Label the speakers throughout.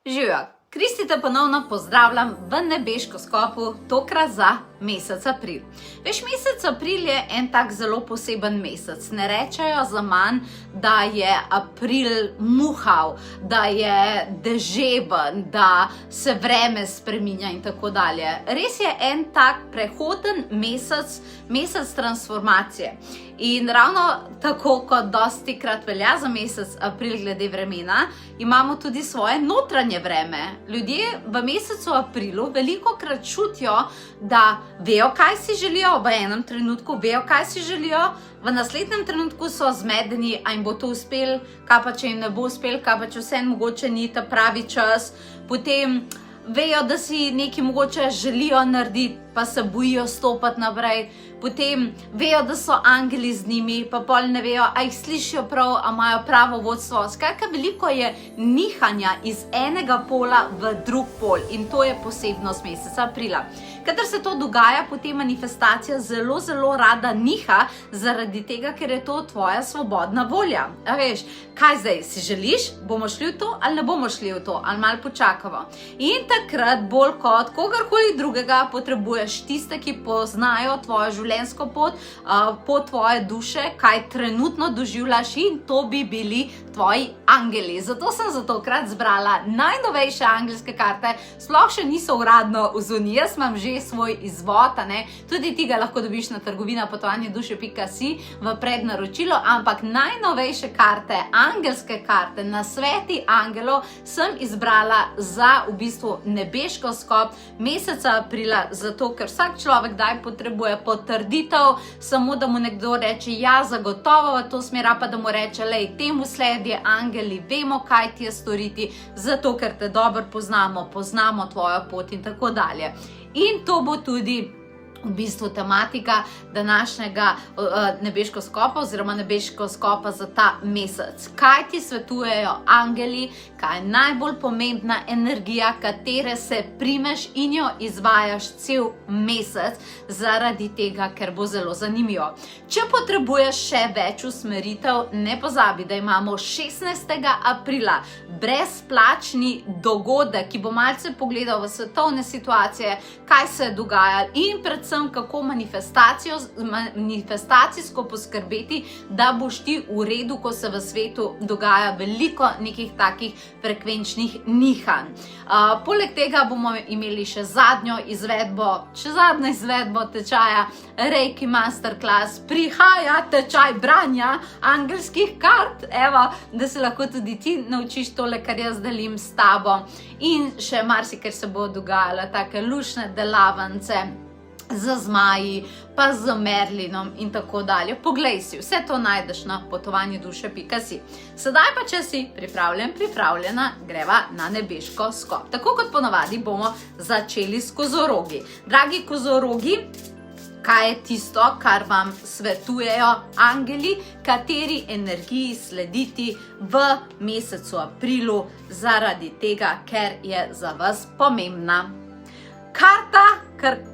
Speaker 1: Živijo, Kristi te ponovno pozdravljam v nebeško skopu, tokrat za mesec april. Veš, mesec april je en tak zelo poseben mesec. Ne rečejo za manj, da je april muhav, da je dežeben, da se vreme spreminja in tako dalje. Res je en tak prehoden mesec, mesec transformacije. In ravno tako, kot dostikrat velja za mesec april glede vremena, imamo tudi svoje notranje vreme. Ljudje v mesecu aprilu velikokrat čutijo, da vejo, kaj si želijo, v enem trenutku vejo, kaj si želijo, v naslednjem trenutku so zmedeni, a jim bo to uspel, kaj pa če jim ne bo uspel, kaj pa če vseeno mogoče ni ta pravi čas, potem vejo, da si nekaj mogoče želijo narediti, pa se bojijo stopati naprej, potem vejo, da so angeli z njimi, pa pol ne vejo, a jih slišijo prav, a imajo pravo vodstvo. Skratka, veliko je nihanja iz enega pola v drug pol in to je posebnost meseca aprila. Kadar se to dogaja, potem manifestacija zelo, zelo rada niha, zaradi tega, ker je to tvoja svobodna volja. A veš, kaj zdaj, si želiš, bomo šli v to ali ne bomo šli v to, ali malo počakamo. In takrat bolj kot kogarkoli drugega potrebuješ tiste, ki poznajo tvojo življenjsko pot, pot tvoje duše, kaj trenutno doživljaš, in to bi bili tvoji angeli. Zato sem za tokrat zbrala najnovejše angelske karte, sploh še niso uradno v zuni, jaz imam že svoj izvod, tudi ti ga lahko dobiš na trgovina.potovanjeduše.si v prednaročilu, ampak najnovejše karte, angelske karte, nasveti angelov sem izbrala za v bistvu nebeško skop meseca aprila, zato ker vsak človek daj potrebuje potrditev, samo da mu nekdo reče, ja, zagotovo v to smer, pa da mu reče, lej, temu sledi angeli, vemo, kaj ti je storiti, zato ker te dobro poznamo, poznamo tvojo pot in tako dalje. In to bo tudi v bistvu tematika današnjega nebeško skopa oziroma nebeško skopa za ta mesec. Kaj ti svetujejo angeli, kaj je najbolj pomembna energija, katere se primeš in jo izvajaš cel mesec, zaradi tega, ker bo zelo zanimivo. Če potrebuješ še več usmeritev, ne pozabi, da imamo 16. aprila brezplačni dogodek, ki bo malce pogledal v svetovne situacije, kaj se je dogajalo in predvsem kako manifestacijsko poskrbeti, da boš ti v redu, ko se v svetu dogaja veliko nekih takih frekvenčnih nihanj. Poleg tega bomo imeli še zadnjo izvedbo tečaja Reiki Masterclass. Prihaja tečaj branja angelskih kart, evo, da se lahko tudi ti naučiš tole, kar jaz delim s tabo. In še marsikaj se bo dogajalo, take lušne delavnice z zmaji, pa z Merlinom in tako dalje. Poglej si, vse to najdeš na potovanjeduše.si. Sedaj pa, če si pripravljena, greva na nebeško skop. Tako kot ponavadi bomo začeli s kozorogi. Dragi kozorogi, kaj je tisto, kar vam svetujejo angeli, kateri energiji slediti v mesecu aprilu, zaradi tega, ker je za vas pomembna.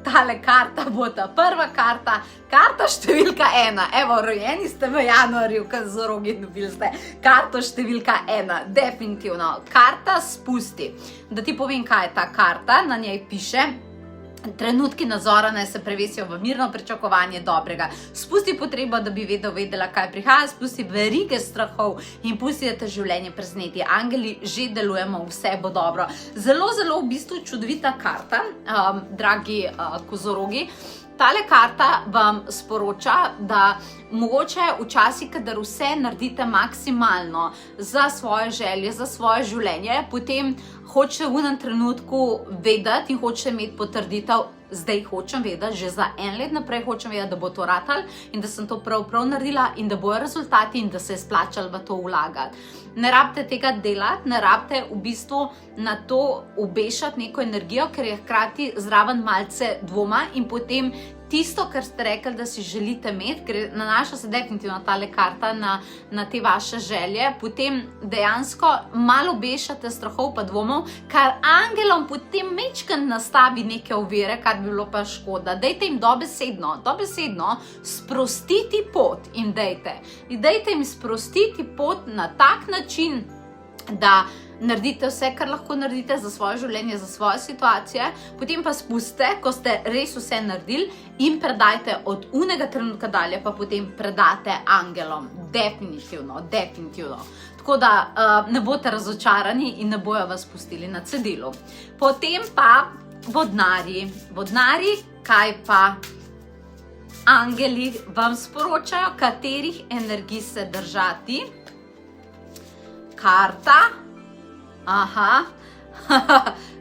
Speaker 1: Tale karta bo ta prva karta, karta številka 1. Evo, rojeni ste v januarju, kozorogi, dobili ste karto številka 1, definitivno. Karta spusti. Da ti povem, kaj je ta karta, na njej piše: trenutki nadzora naj se prevesijo v mirno pričakovanje dobrega. Spusti potrebo, da bi vedela, kaj prihaja, spusti verige strahov in pusti, da te življenje preseneti. Angeli že delujemo, vse bo dobro. Zelo, zelo v bistvu čudovita karta, dragi kozorogi. Tale karta vam sporoča, da mogoče včasih, kadar vse naredite maksimalno za svoje želje, za svoje življenje, potem hočete v enem trenutku vedeti in hočete imeti potrditev, zdaj hočem vedeti, že za 1 let naprej hočem vedeti, da bo to ratalo in da sem to prav naredila in da bojo rezultati in da se je splačalo v to vlagati. Ne rabite tega delati, ne rabite v bistvu na to obešati neko energijo, ker je hkrati zraven malce dvoma in potem tisto, kar ste rekli, da si želite imeti, ker nanaša se definitivno tale karta na te vaše želje, potem dejansko malo obešate strahov pa dvomov, kar angelom potem mečkrat nastavi neke ovire, kar bi bilo pa škoda. Dajte jim dobesedno sprostiti pot in dajte jim sprostiti pot na tak način, da naredite vse, kar lahko naredite za svoje življenje, za svoje situacije, potem pa spustite, ko ste res vse naredili in predajte od unega trenutka dalje, pa potem predate angelom. Definitivno. Tako da ne boste razočarani in ne bojo vas pustili na cedilu. Potem pa vodnarji. Vodnarji, kaj pa angeli vam sporočajo, katerih energij se držati. Karta. Aha,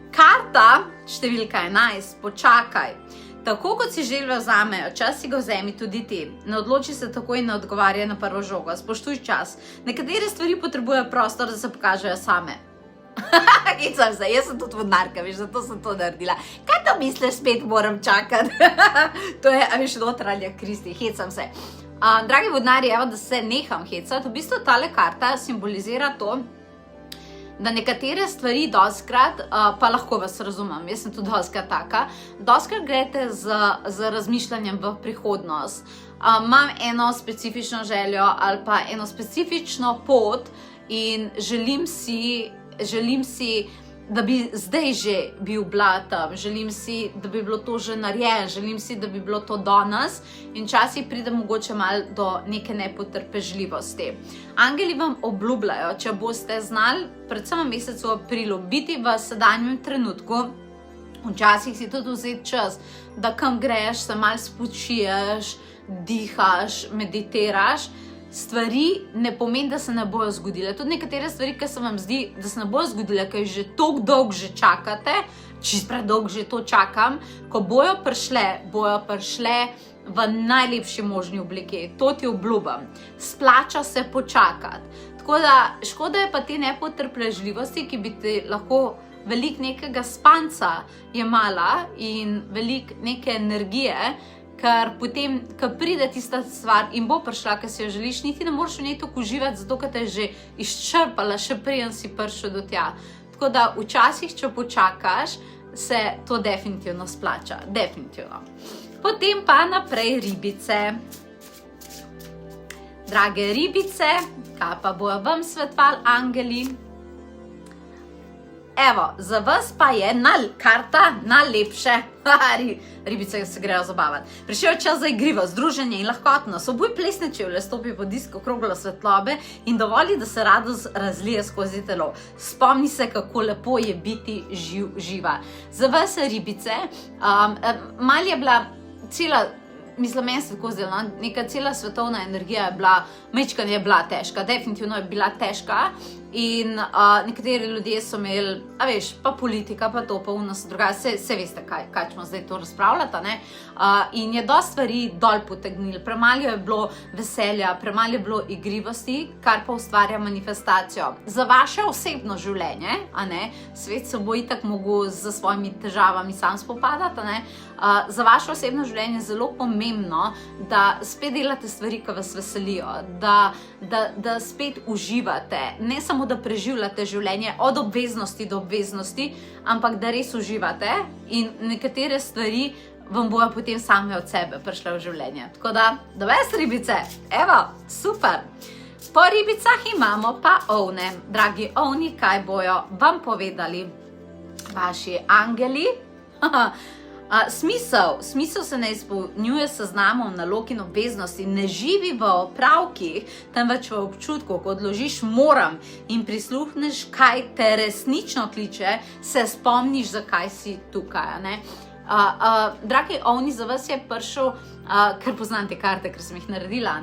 Speaker 1: karta, številka 11, počakaj. Tako kot si želve vzamejo, čas si ga vzemi tudi ti. Ne odloči se tako in ne odgovarjaj na prvo žogo. Spoštuj čas. Nekatere stvari potrebujejo prostor, da se pokažejo same. Hecam se, jaz sem tudi vodnarka, veš, zato sem to naredila. Kaj to misliš, spet moram čakati? To je, veš, notranja Kristi, hecam se. Dragi vodnarji, evo, da se neham hecati. V bistvu tale karta simbolizira to, da nekatere stvari dostkrat, pa lahko vas razumem, jaz sem tudi dostkrat taka, dostkrat greste z razmišljanjem v prihodnost. Imam eno specifično željo ali pa eno specifično pot in želim si, da bi zdaj že bil bila tam, želim si, da bi bilo to že narejeno, želim si, da bi bilo to danes in včasih pride mogoče malo do neke nepotrpežljivosti. Angeli vam obljubljajo, če boste znali, predvsem v mesecu aprilu, biti v sedanjem trenutku, včasih si tudi vzeti čas, da kam greš, se malo spočiješ, dihaš, meditiraš, stvari ne pomeni, da se ne bojo zgodile. Tudi nekatere stvari, ki se vam zdi, da se ne bojo zgodile, ker že toliko dolgo že čakate, čist predolgo že to čakam, ko bojo prišle v najlepši možni obliki. To ti obljubam. Splača se počakati. Tako da škoda je pa te nepotrpežljivosti, ki bi ti lahko veliko nekega spanca jemala in veliko neke energije, ker potem, ko pride tista stvar in bo prišla, ki si jo želiš, niti ne moreš v njej toliko uživati, zato ker te je že izčrpala, še preden si prišel do tja. Tako da včasih, če počakaš, se to definitivno splača. Definitivno. Potem pa naprej ribice. Drage ribice, kaj pa bojo vam svetovali angeli? Evo, za vas pa je karta najlepše. Ribice se grejo zabavati. Prišel čas za igrivo, združenje in lahkotnost. Obuj plesne čevlje, stopi po disko kroglo svetlobe in dovoli, da se radost razlije skozi telo. Spomni se, kako lepo je biti živa. Za vas ribice, mal je bila meni se tako zdelo, neka cela svetovna energija je bila, majčkeno je bila težka, definitivno je bila težka in nekateri ljudje so imeli, pa politika, pa to, pa vnos druga, se veste, kaj ćemo zdaj to razpravljati, ne? In je dosti stvari dol potegnili, premalo je bilo veselja, premalo je bilo igrivosti, kar pa ustvarja manifestacijo. Za vaše osebno življenje, svet se bo itak mogel z svojimi težavami sam spopadati, za vaše osebno življenje je zelo pomembno, da spet delate stvari, ki vas veselijo, da spet uživate, ne samo da preživljate življenje od obveznosti do obveznosti, ampak da res uživate in nekatere stvari vam bojo potem same od sebe prišle v življenje. Tako da ves ribice, evo, super! Po ribicah imamo pa ovne. Dragi ovni, kaj bojo vam povedali vaši angeli? Smisel se ne izpolnjuje s seznamom nalog in obveznosti, ne živi v opravkih, temveč v občutku, ko odložiš moram in prisluhneš, kaj te resnično kliče, se spomniš, zakaj si tukaj, dragi ovni, za vas je prišel, ker poznam te karte, ker sem jih naredila,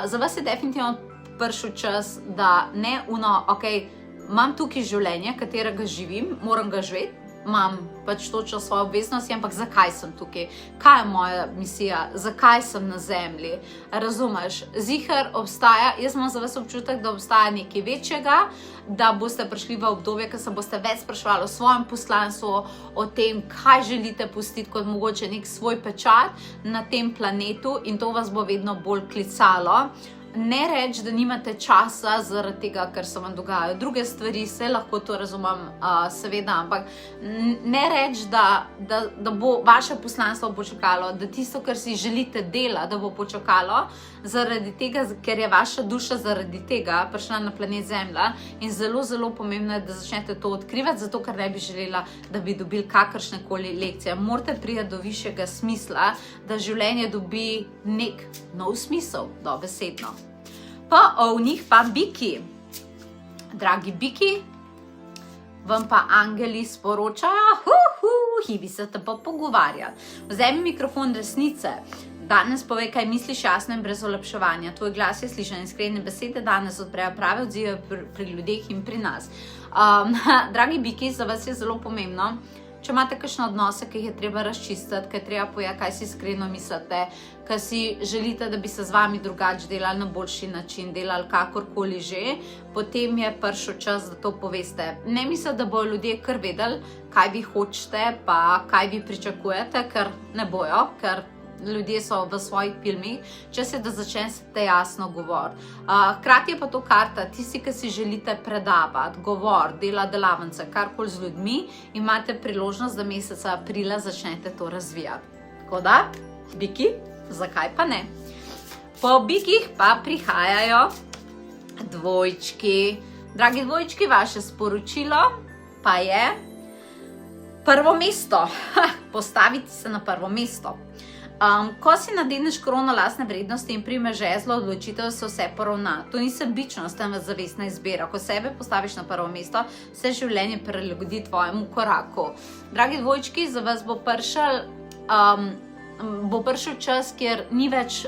Speaker 1: za vas je definitivno prišel čas, da ne imam tukaj življenje, katerega živim, moram ga živeti, imam pač točno svoje obveznosti, ampak zakaj sem tukaj? Kaj je moja misija? Zakaj sem na zemlji? Razumeš? Ziher obstaja, jaz imam za vas občutek, da obstaja nekaj večjega, da boste prišli v obdobje, ko se boste več spraševali o svojem poslanstvu, o tem, kaj želite pustiti kot mogoče nek svoj pečat na tem planetu in to vas bo vedno bolj klicalo. ne reči, da nimate časa zaradi tega, ker se vam dogajajo druge stvari, se lahko to razumem, seveda, ampak ne reči, da bo vaše poslanstvo počakalo, da tisto, kar si želite dela, da bo počakalo, zaradi tega, ker je vaša duša zaradi tega prišla na planet Zemlja in zelo, zelo pomembno je, da začnete to odkrivati, zato ker ne bi želela, da bi dobili kakršne koli lekcije. Morate priti do višjega smisla, da življenje dobi nek nov smisel, dobesedno. Po ovnih pa biki. Dragi biki, vam pa angeli sporočajo, vi se te pa pogovarjati. Vzemi mikrofon resnice. Danes povej, kaj misliš jasno in brez olepševanja. Tvoj glas je slišan, iskrene besede danes odprejo prave odzive pri ljudeh in pri nas. Dragi biki, za vas je zelo pomembno, če imate kakšne odnose, ki jih je treba razčistiti, ki je treba povedati, kaj si iskreno mislite, kaj si želite, da bi se z vami drugače delali na boljši način, delali kakorkoli že, potem je prišel čas, da to poveste. Ne mislite, da bojo ljudje kar vedeli, kaj vi hočete, pa kaj vi pričakujete, ker ne bojo, ker ljudje so v svojih filmih, če se da začnete jasno govoriti. Hkrati je pa to karta, tisti, ki si želite predavati, govor, dela delavnice, karkoli z ljudmi, imate priložnost, da meseca aprila začnete to razvijati. Tako da, biki, zakaj pa ne? Po bikih pa prihajajo dvojčki. Dragi dvojčki, vaše sporočilo pa je prvo mesto. Postaviti se na prvo mesto. Ko si nadeneš krono lastne vrednosti in primeš žezlo, odločitev se vse poravna. To ni sebičnost, temveč zavestna izbira. Ko sebe postaviš na prvo mesto, se življenje prilagodi tvojemu koraku. Dragi dvojčki, za vas bo prišel čas, kjer ni več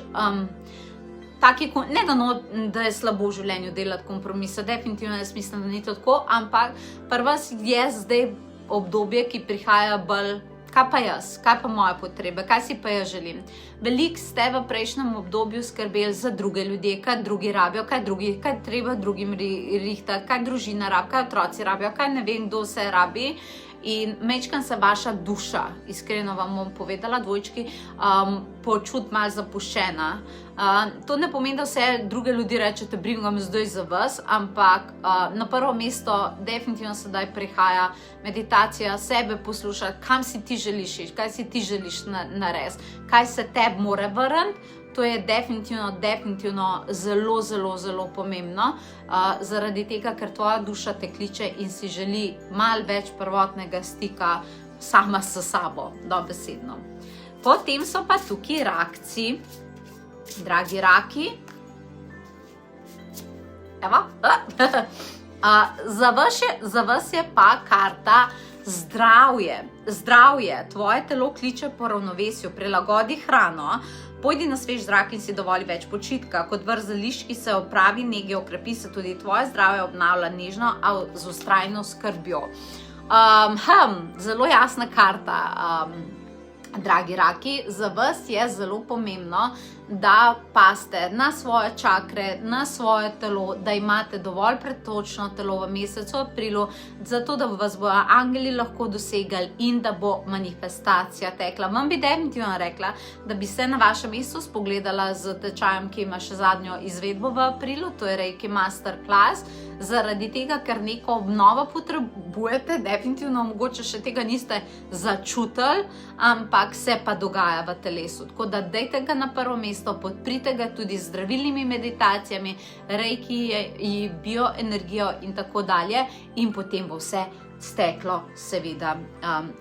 Speaker 1: ne da je slabo v življenju delati kompromise, definitivno jaz mislim, da ni to tako, ampak pri vas je zdaj obdobje, ki prihaja bolj kaj pa jaz, kaj pa moje potrebe, kaj si pa jaz želim. Veliko ste v prejšnjem obdobju skrbeli za druge ljudje, kaj drugi rabijo, kaj treba drugim rihtati, kaj družina rabi, kaj otroci rabijo, kaj ne vem, kdo vse rabi. In mečkam se vaša duša, iskreno vam bom povedala, dvojčki, počuti malo zapuščena. To ne pomeni, da vse druge ljudi rečete, brigam zdaj za vas, ampak na prvo mesto definitivno sedaj prihaja meditacija, sebe poslušati, kam si ti želiš, kaj si ti želiš narediti, kaj se tebi mora vrniti. To je definitivno zelo, zelo, zelo pomembno, zaradi tega, ker tvoja duša te kliče in si želi malo več prvotnega stika sama s sabo, dobesedno. Potem so pa tukaj rakci. Dragi raki, evo, za vas je pa karta zdravje. Zdravje, tvoje telo kliče po ravnovesju, prilagodi hrano, pojdi na svež zrak in si dovoli več počitka. Kot vrst zelišč, ki se opravi nege, okrepi se tudi tvoje zdravje, obnavlja nežno, a z vztrajno skrbjo. Zelo jasna karta, dragi raki, za vas je zelo pomembno, da paste na svoje čakre, na svoje telo, da imate dovolj pretočno telo v mesecu aprilu, zato da vas bojo angeli lahko dosegali in da bo manifestacija tekla. Vam bi definitivno rekla, da bi se na vašem mestu spogledala z tečajem, ki ima še zadnjo izvedbo v aprilu, to je Reiki Masterclass, zaradi tega, ker neko obnovo potrebujete, definitivno mogoče še tega niste začutili, ampak se pa dogaja v telesu. Tako da dajte ga na prvo mesto, podprite ga tudi z zdravilnimi meditacijami, reiki, bioenergijo in tako dalje in potem bo vse steklo seveda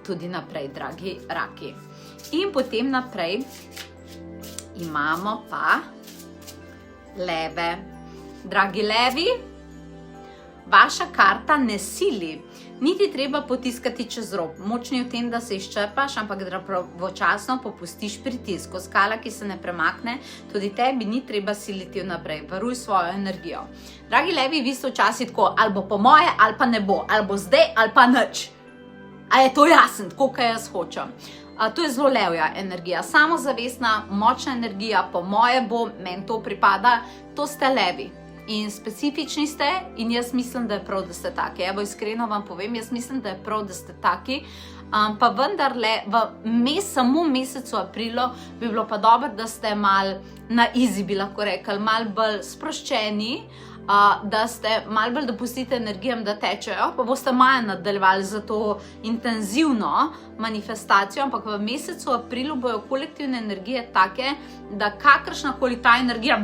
Speaker 1: tudi naprej, dragi raki. In potem naprej imamo pa leve. Dragi levi, vaša karta ne sili, niti treba potiskati čez rob. Moč ni v tem, da se izčrpaš, ampak da pravočasno popustiš pritisk. Ko skala, ki se ne premakne, tudi tebi ni treba siliti vnaprej. Varuj svojo energijo. Dragi levi, vi ste včasih tako, ali bo po moje, ali pa ne bo, ali bo zdaj, ali pa nič. A je to jasen, tako kaj jaz hočem. To je zelo levja energija, samozavestna, močna energija, po moje bo, meni to pripada, to ste levi. in specifični ste in jaz mislim, da je prav, da ste taki. Evo, iskreno vam povem, jaz mislim, da je prav, da ste taki. Pa vendarle samo v mesecu aprilu bi bilo pa dobro, da ste mal na easy, bi lahko rekli, mal bolj sproščeni, da ste mal bolj dopustite energijam, da tečejo, pa boste maja nadaljevali za to intenzivno manifestacijo, ampak v mesecu aprilu bojo kolektivne energije take, da kakršnakoli ta energija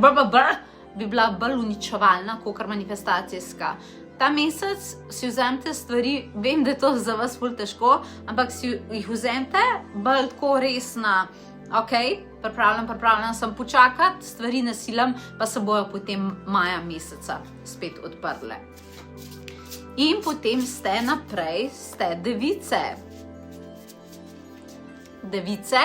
Speaker 1: bi bila bolj uničevalna, kakor manifestacijska. Ta mesec si vzemite stvari, vem, da je to za vas ful težko, ampak si jih vzemite bolj tako resna, ok, pripravljam sem počakati, stvari ne silam, pa se bojo potem maja meseca spet odprle. In potem ste naprej, ste device. Device,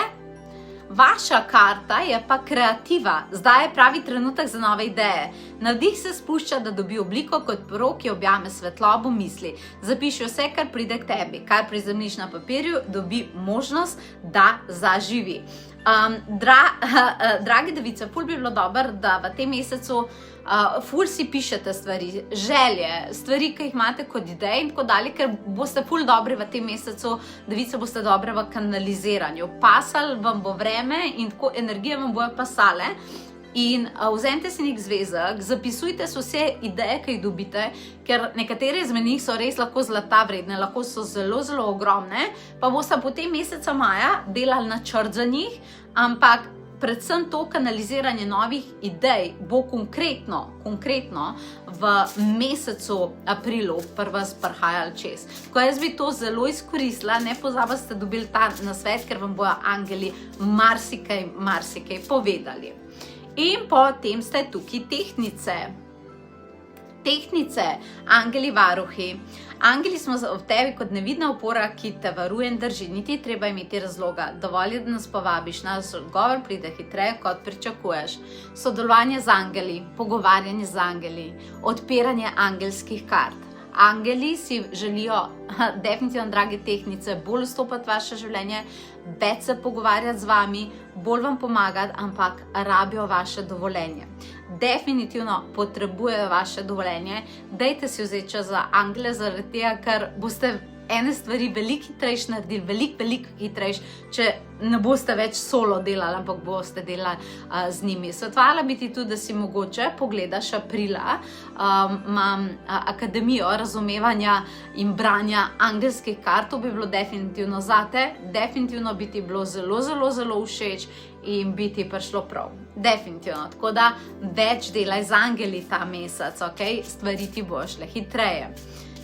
Speaker 1: vaša karta je pa kreativa, zdaj je pravi trenutek za nove ideje. Navdih se spušča, da dobi obliko kot pero, ki objame svetlobo misli. Zapiši vse, kar pride k tebi, kar prizemljiš na papirju, dobi možnost, da zaživi. Dragi device, ful bi bilo dobro, da v tem mesecu ful si pišete stvari, želje, stvari, ki jih imate kot ideje in tako dalje, ker boste ful dobri v tem mesecu, device boste dobre v kanaliziranju. Pasal vam bo vreme in tako energije vam bojo pasale. In vzemite si nek zvezek, zapisujte si vse ideje, ki jih dobite, ker nekatere izmed njih so res lahko zlata vredne, lahko so zelo, zelo ogromne, pa boste potem meseca maja delali načrt za njih, ampak predvsem to kanaliziranje novih idej bo konkretno v mesecu aprilu vas prihajali čez. Ko jaz bi to zelo izkoristila, ne pozabite, ste dobili ta nasvet, ker vam bojo angeli marsikaj povedali. In potem ste tukaj tehnice. Tehnice, angeli varuhi. Angeli smo v tebi kot nevidna opora, ki te varuje in drži. Niti treba imeti razloga. Dovolj je, da nas povabiš. Naš odgovor pride hitreje, kot pričakuješ. Sodelovanje z angeli, pogovarjanje z angeli, odpiranje angelskih kart. Angeli si želijo, definitivno, drage tehnice, bolj vstopati v vaše življenje, več se pogovarjati z vami, bolj vam pomagati, ampak rabijo vaše dovoljenje. Definitivno potrebujejo vaše dovoljenje. Dajte si vzeti čas za angele, zaradi tega, ker boste ene stvari veliko hitrejš naredili, veliko hitrejš, če ne boste več solo delali, ampak boste delali z njimi. Svetovala bi ti tudi, da si mogoče pogledaš aprila, imam akademijo razumevanja in branja angelskih kart, to bi bilo definitivno zate, definitivno bi ti bilo zelo, zelo, zelo všeč in bi ti prišlo prav. Definitivno, tako da več delaj z angeli ta mesec, ok? Stvari ti bo šle hitreje.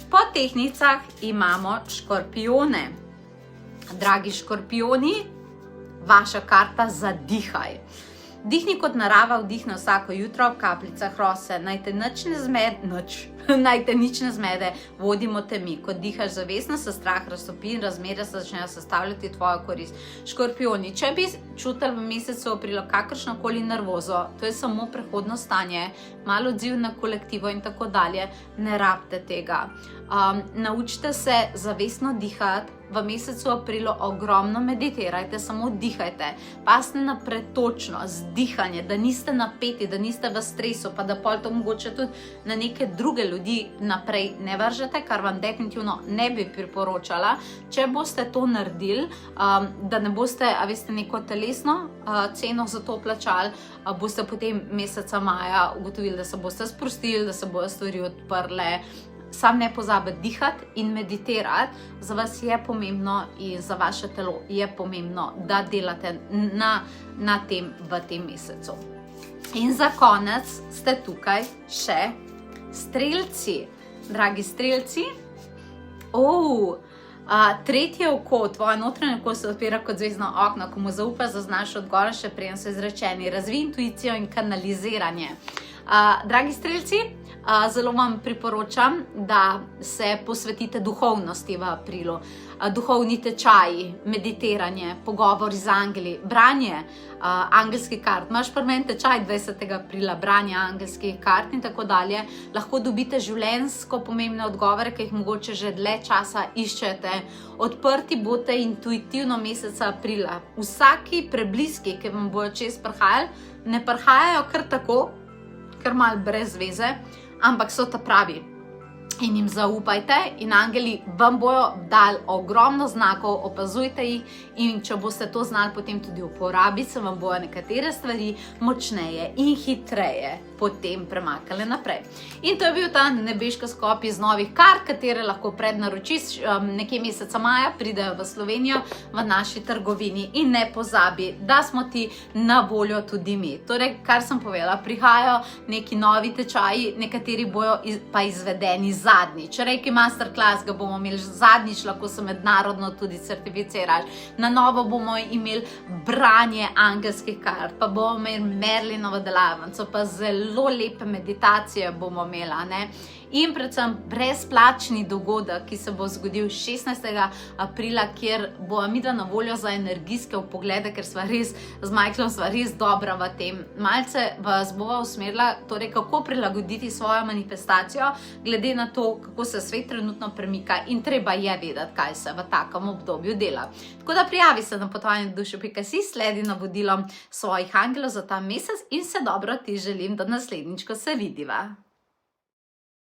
Speaker 1: Po tehnicah imamo škorpijone. Dragi škorpijoni, vaša karta zadihaj. Dihni kot narava vdihne vsako jutro v kapljicah rose. Naj te nič ne zmede, vodimo te mi. Ko dihaš zavestno, se strah raztopi in razmere se začnejo sestavljati tvojo korist. Škorpijoni, če bi čutili v mesecu aprila kakršnokoli nervozo, to je samo prehodno stanje, malo odziv na kolektivo in tako dalje, ne rabite tega. Naučite se zavestno dihati. V mesecu aprilu ogromno meditirajte, samo dihajte. Pasne na pretočnost, dihanje, da niste napeti, da niste v stresu, pa da pol to mogoče tudi na neke druge ljudi naprej ne vržete, kar vam definitivno ne bi priporočala. Če boste to naredili, da ne boste, neko telesno ceno za to plačali, boste potem meseca maja ugotovili, da se boste sprostili, da se bodo stvari odprle. Sam ne pozabite dihati in meditirati, za vas je pomembno in za vaše telo je pomembno, da delate na tem v tem mesecu. In za konec ste tukaj še strelci. Dragi strelci, tretje oko, tvoje notranje oko se odpira kot zvezdno okno, ko mu zaupaš, zaznaš odgovor, še preden so izrečeni. Razvij intuicijo in kanaliziranje. Dragi strelci, zelo vam priporočam, da se posvetite duhovnosti v aprilu. Duhovni tečaji, meditiranje, pogovori z angeli, branje angelskih kart. Imaš pri meni tečaj 20. aprila, branje angelskih kart in tako dalje. Lahko dobite življenjsko pomembne odgovore, ki jih mogoče že dlje časa iščete. Odprti boste intuitivno meseca aprila. Vsaki prebliski, ki vam bojo čez prihajali, ne prihajajo kar tako, kar malo brez veze, ampak so ta pravi. In jim zaupajte in angeli vam bojo dali ogromno znakov, opazujte jih in če boste to znali potem tudi uporabiti, se vam bojo nekatere stvari močneje in hitreje potem premakale naprej. In to je bil ta nebeškoskop iz novih kart, katere lahko prednaročiš nekje meseca maja, pridejo v Slovenijo v naši trgovini in ne pozabi, da smo ti na voljo tudi mi. Torej, kar sem povedala, prihajajo neki novi tečaji, nekateri bojo pa izvedeni zadnjič. Reiki Masterclass ga bomo imeli zadnjič, lahko se mednarodno tudi certificiraš. Na novo bomo imeli branje angelskih kart, pa bomo imeli Merlinovo delavnico, pa zelo lepe meditacije bomo imela, ne? In predvsem brezplačni dogodek, ki se bo zgodil 16. aprila, kjer bo midva na voljo za energijske vpoglede, ker sva res z Michaelom sva res dobra v tem. Malce vas bova usmerila, torej kako prilagoditi svojo manifestacijo, glede na to, kako se svet trenutno premika in treba je vedeti, kaj se v takem obdobju dela. Tako da prijavi se na potovanje.dušo.si, sledi navodilom svojih angelov za ta mesec in se dobro ti želim do naslednjič, ko se vidiva.